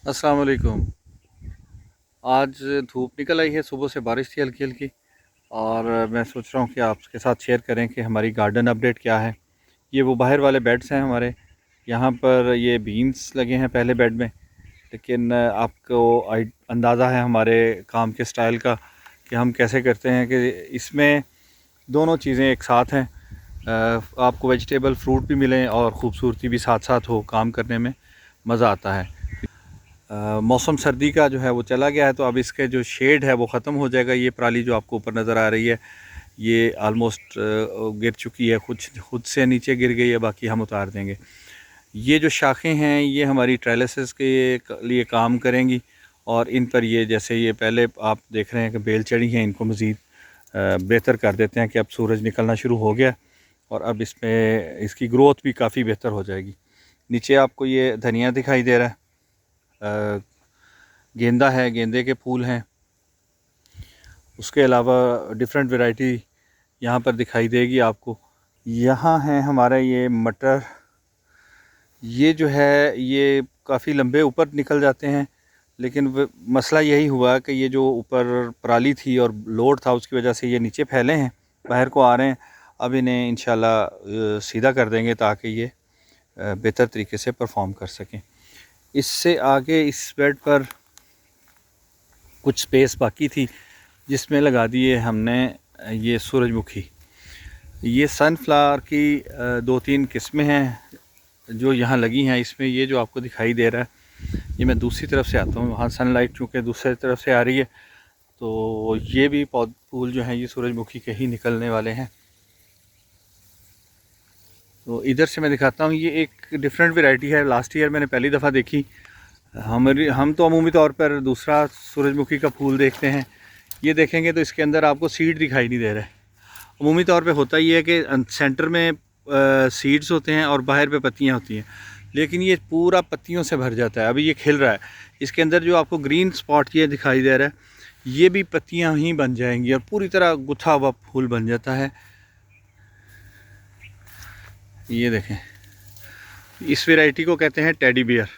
अस्सलाम वालेकुम। आज धूप निकल आई है, सुबह से बारिश थी हल्की हल्की। और मैं सोच रहा हूँ कि आपके साथ शेयर करें कि हमारी गार्डन अपडेट क्या है। ये वो बाहर वाले बेड्स हैं हमारे। यहाँ पर ये बीन्स लगे हैं पहले बेड में। लेकिन आपको अंदाज़ा है हमारे काम के स्टाइल का कि हम कैसे करते हैं कि इसमें दोनों चीज़ें एक साथ हैं। आपको वेजिटेबल फ्रूट भी मिलें और ख़ूबसूरती भी साथ साथ हो, काम करने में मज़ा आता है। मौसम सर्दी का जो है वो चला गया है, तो अब इसके जो शेड है वो ख़त्म हो जाएगा। ये पराली जो आपको ऊपर नज़र आ रही है ये आलमोस्ट गिर चुकी है, कुछ खुद से नीचे गिर गई है, बाकी हम उतार देंगे। ये जो शाखें हैं ये हमारी ट्रायलिसिस के लिए काम करेंगी। और इन पर ये जैसे ये पहले आप देख रहे हैं कि बेल चढ़ी हैं, इनको मज़ीद बेहतर कर देते हैं कि अब सूरज निकलना शुरू हो गया और अब इसमें इसकी ग्रोथ भी काफ़ी बेहतर हो जाएगी। नीचे आपको ये धनिया दिखाई दे रहा है, गेंदा है, गेंदे के फूल हैं। उसके अलावा डिफरेंट वैरायटी यहाँ पर दिखाई देगी आपको। यहाँ है हमारा ये मटर। ये जो है ये काफ़ी लंबे ऊपर निकल जाते हैं, लेकिन मसला यही हुआ कि ये जो ऊपर पराली थी और लोड था उसकी वजह से ये नीचे फैले हैं, बाहर को आ रहे हैं। अब इन्हें इंशाल्लाह सीधा कर देंगे ताकि ये बेहतर तरीके से परफॉर्म कर सकें। इससे आगे इस बेड पर कुछ स्पेस बाकी थी जिसमें लगा दिए हमने ये सूरजमुखी। ये सनफ्लावर की दो तीन किस्में हैं जो यहाँ लगी हैं। इसमें ये जो आपको दिखाई दे रहा है ये मैं दूसरी तरफ से आता हूँ, वहाँ सनलाइट चूँकि दूसरी तरफ से आ रही है, तो ये भी फूल जो हैं ये सूरजमुखी के ही निकलने वाले हैं। तो इधर से मैं दिखाता हूँ, ये एक डिफरेंट वैरायटी है। लास्ट ईयर मैंने पहली दफ़ा देखी। हम तो अमूमी तौर पर दूसरा सूरजमुखी का फूल देखते हैं। ये देखेंगे तो इसके अंदर आपको सीड दिखाई नहीं दे रहा है। अमूमी तौर पे होता ही है कि सेंटर में सीड्स होते हैं और बाहर पे पत्तियां होती हैं, लेकिन ये पूरा पत्तियों से भर जाता है। अभी ये खिल रहा है, इसके अंदर जो आपको ग्रीन स्पॉट ये दिखाई दे रहा है ये भी पत्तियां ही बन जाएंगी और पूरी तरह गुथा हुआ फूल बन जाता है। ये देखें, इस वैरायटी को कहते हैं टेडी बियर।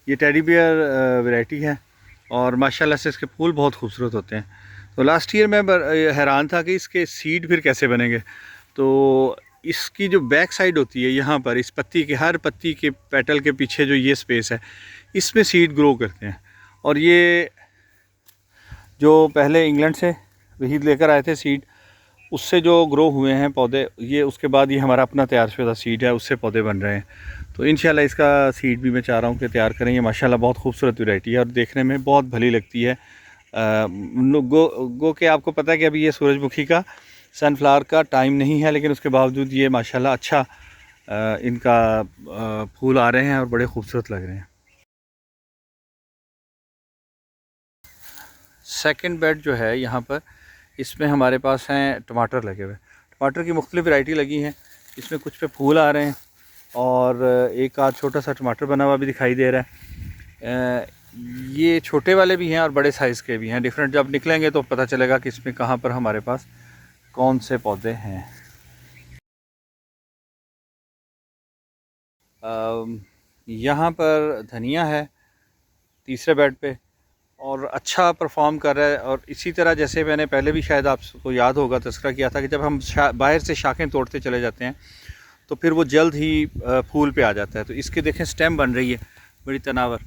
ये टेडी बियर वैरायटी है और माशाल्लाह से इसके फूल बहुत खूबसूरत होते हैं। तो लास्ट ईयर मैं हैरान था कि इसके सीड फिर कैसे बनेंगे। तो इसकी जो बैक साइड होती है यहाँ पर, इस पत्ती के हर पत्ती के पेटल के पीछे जो ये स्पेस है इसमें सीड ग्रो करते हैं। और ये जो पहले इंग्लैंड से वही लेकर आए थे सीड, उससे जो ग्रो हुए हैं पौधे, ये उसके बाद ये हमारा अपना तैयार शुदा सीड है, उससे पौधे बन रहे हैं। तो इंशाल्लाह इसका सीड भी मैं चाह रहा हूँ कि तैयार करें। ये माशाल्लाह बहुत खूबसूरत वैरायटी है और देखने में बहुत भली लगती है। गो के आपको पता है कि अभी ये सूरजमुखी का सनफ्लावर का टाइम नहीं है, लेकिन उसके बावजूद ये माशाल्लाह अच्छा इनका फूल आ रहे हैं और बड़े खूबसूरत लग रहे हैं। सेकंड बेड जो है यहाँ पर, इसमें हमारे पास हैं टमाटर लगे हुए। टमाटर की मुख्तलिफ वैरायटी लगी हैं, इसमें कुछ पे फूल आ रहे हैं और एक आध छोटा सा टमाटर बना हुआ भी दिखाई दे रहा है। ये छोटे वाले भी हैं और बड़े साइज़ के भी हैं, डिफरेंट। जब निकलेंगे तो पता चलेगा कि इसमें कहाँ पर हमारे पास कौन से पौधे हैं। यहाँ पर धनिया है तीसरे बेड पे और अच्छा परफॉर्म कर रहा है। और इसी तरह जैसे मैंने पहले भी शायद आपको याद होगा तज़किरा किया था कि जब हम बाहर से शाखें तोड़ते चले जाते हैं तो फिर वो जल्द ही फूल पे आ जाता है। तो इसके देखें स्टेम बन रही है बड़ी तनावर।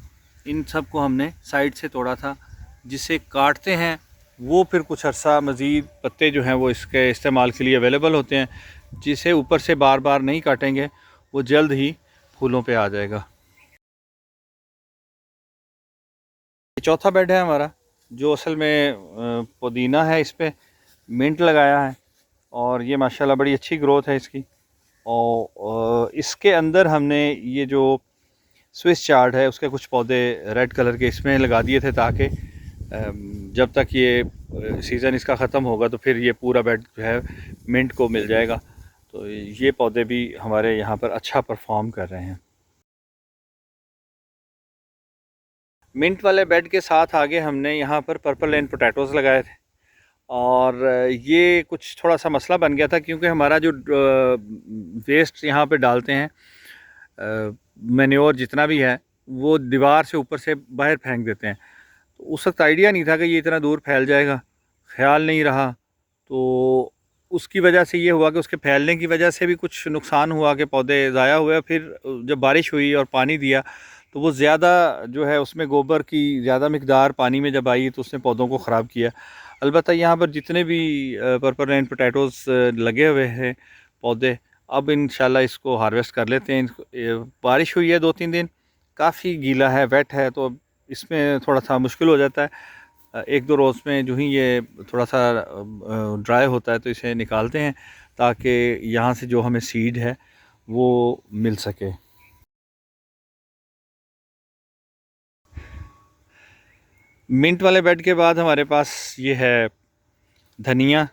इन सब को हमने साइड से तोड़ा था, जिसे काटते हैं वो फिर कुछ अर्सा मज़ीद पत्ते जो हैं वो इसके इस्तेमाल के लिए अवेलेबल होते हैं। जिसे ऊपर से बार बार नहीं काटेंगे वो जल्द ही फूलों पे आ जाएगा। चौथा बेड है हमारा, जो असल में पुदीना है, इस पर मिंट लगाया है और ये माशाल्लाह बड़ी अच्छी ग्रोथ है इसकी। और इसके अंदर हमने ये जो स्विस चार्ट है उसके कुछ पौधे रेड कलर के इसमें लगा दिए थे ताकि जब तक ये सीज़न इसका ख़त्म होगा तो फिर ये पूरा बेड जो है मिंट को मिल जाएगा। तो ये पौधे भी हमारे यहाँ पर अच्छा परफॉर्म कर रहे हैं। मिंट वाले बेड के साथ आगे हमने यहाँ पर पर्पल एंड पोटैटोज़ लगाए थे और ये कुछ थोड़ा सा मसला बन गया था क्योंकि हमारा जो वेस्ट यहाँ पे डालते हैं मैन्योर जितना भी है वो दीवार से ऊपर से बाहर फेंक देते हैं। तो उस वक्त आइडिया नहीं था कि ये इतना दूर फैल जाएगा, ख्याल नहीं रहा। तो उसकी वजह से ये हुआ कि उसके फैलने की वजह से भी कुछ नुकसान हुआ कि पौधे ज़ाया हुए। फिर जब बारिश हुई और पानी दिया तो वो ज़्यादा जो है उसमें गोबर की ज़्यादा मिकदार पानी में जब आई तो उसने पौधों को ख़राब किया। अलबत्ता यहाँ पर जितने भी पर्पल रेन पोटैटोज़ लगे हुए हैं पौधे, अब इंशाल्लाह इसको हार्वेस्ट कर लेते हैं। बारिश हुई है 2-3 दिन, काफ़ी गीला है, वेट है, तो इसमें थोड़ा सा मुश्किल हो जाता है। 1-2 रोज़ में जो ही ये थोड़ा सा ड्राई होता है तो इसे निकालते हैं ताकि यहाँ से जो हमें सीड है वो मिल सके। मिंट वाले बेड के बाद हमारे पास ये है धनिया।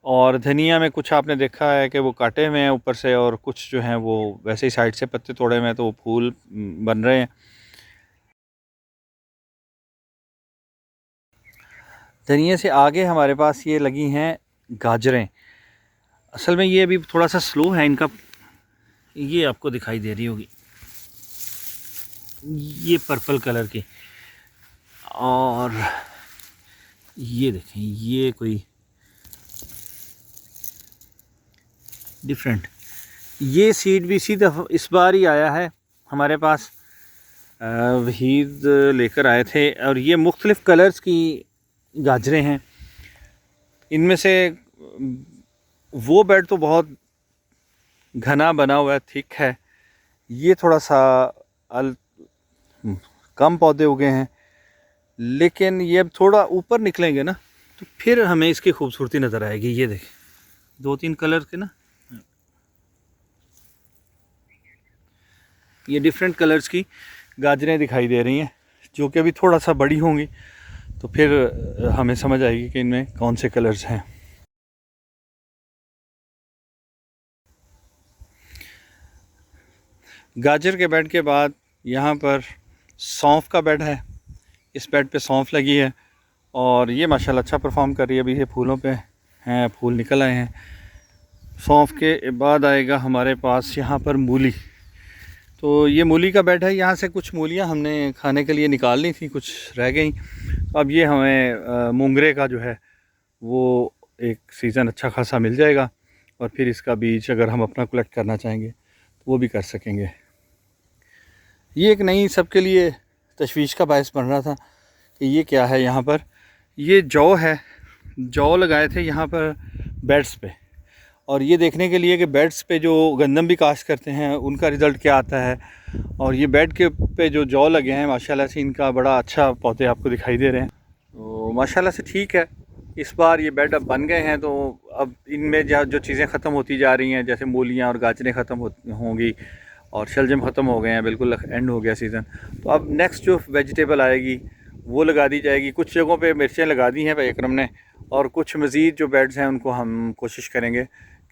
और धनिया में कुछ आपने देखा है कि वो काटे हुए हैं ऊपर से, और कुछ जो हैं वो वैसे ही साइड से पत्ते तोड़े हुए हैं, तो वो फूल बन रहे हैं। धनिया से आगे हमारे पास ये लगी हैं गाजरें। असल में ये अभी थोड़ा सा स्लो है इनका, ये आपको दिखाई दे रही होगी, ये पर्पल कलर की। और ये देखें, ये कोई डिफरेंट, ये सीड भी इसी दफ़ा इस बार ही आया है हमारे पास। वहीद लेकर आए थे, और ये मुख्तलिफ़ कलर्स की गाजरें हैं। इनमें से वो बेड तो बहुत घना बना हुआ है, थिक है। ये थोड़ा सा अल कम पौधे उगे हैं, लेकिन ये अब थोड़ा ऊपर निकलेंगे ना तो फिर हमें इसकी खूबसूरती नज़र आएगी। ये देखें, 2-3 कलर के ना, ये डिफरेंट कलर्स की गाजरें दिखाई दे रही हैं, जो कि अभी थोड़ा सा बड़ी होंगी तो फिर हमें समझ आएगी कि इनमें कौन से कलर्स हैं। गाजर के बेड के बाद यहाँ पर सौंफ का बेड है। इस बेड पे सौंफ लगी है और ये माशाल्लाह अच्छा परफॉर्म कर रही है। अभी ये फूलों पे हैं, फूल निकल आए हैं। सौंफ के बाद आएगा हमारे पास यहाँ पर मूली। तो ये मूली का बेड है। यहाँ से कुछ मूलियाँ हमने खाने के लिए निकालनी थी, कुछ रह गई। अब ये हमें मोंगरे का जो है वो एक सीज़न अच्छा खासा मिल जाएगा, और फिर इसका बीज अगर हम अपना कलेक्ट करना चाहेंगे तो वो भी कर सकेंगे। ये एक नई सबके लिए तशवीश का बायस बन रहा था कि ये क्या है। यहाँ पर ये जौ है, जौ लगाए थे यहाँ पर बेड्स पे, और ये देखने के लिए कि बेड्स पे जो गंदम भी काश्त करते हैं उनका रिज़ल्ट क्या आता है। और ये बेड के पे जो जौ लगे हैं माशाल्लाह से इनका बड़ा अच्छा पौधे आपको दिखाई दे रहे हैं। तो माशाल्लाह से ठीक है। इस बार ये बेड अब बन गए हैं, तो अब इनमें जो चीज़ें ख़त्म होती जा रही हैं, जैसे मूलियाँ और गाजरें ख़त्म होंगी, और शलजम ख़त्म हो गए हैं, बिल्कुल एंड हो गया सीज़न। तो अब नेक्स्ट जो वेजिटेबल आएगी वो लगा दी जाएगी। कुछ जगहों पे मिर्चें लगा दी हैं भाई अकरम ने, और कुछ मज़ीद जो बेड्स हैं उनको हम कोशिश करेंगे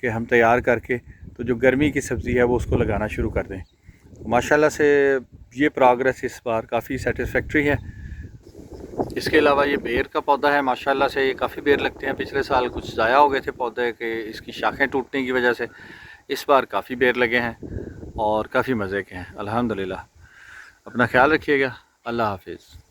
कि हम तैयार करके तो जो गर्मी की सब्ज़ी है वो उसको लगाना शुरू कर दें। माशाल्लाह से ये प्रोग्रेस इस बार काफ़ी सेटिस्फैक्ट्री है। इसके अलावा ये बेर का पौधा है, माशाल्लाह से ये काफ़ी बेर लगते हैं। पिछले साल कुछ ज़ाया हो गए थे पौधे के इसकी शाखें टूटने की वजह से, इस बार काफ़ी बेर लगे हैं और काफ़ी मज़े के हैं अल्हम्दुलिल्लाह। अपना ख्याल रखिएगा। अल्लाह हाफिज़।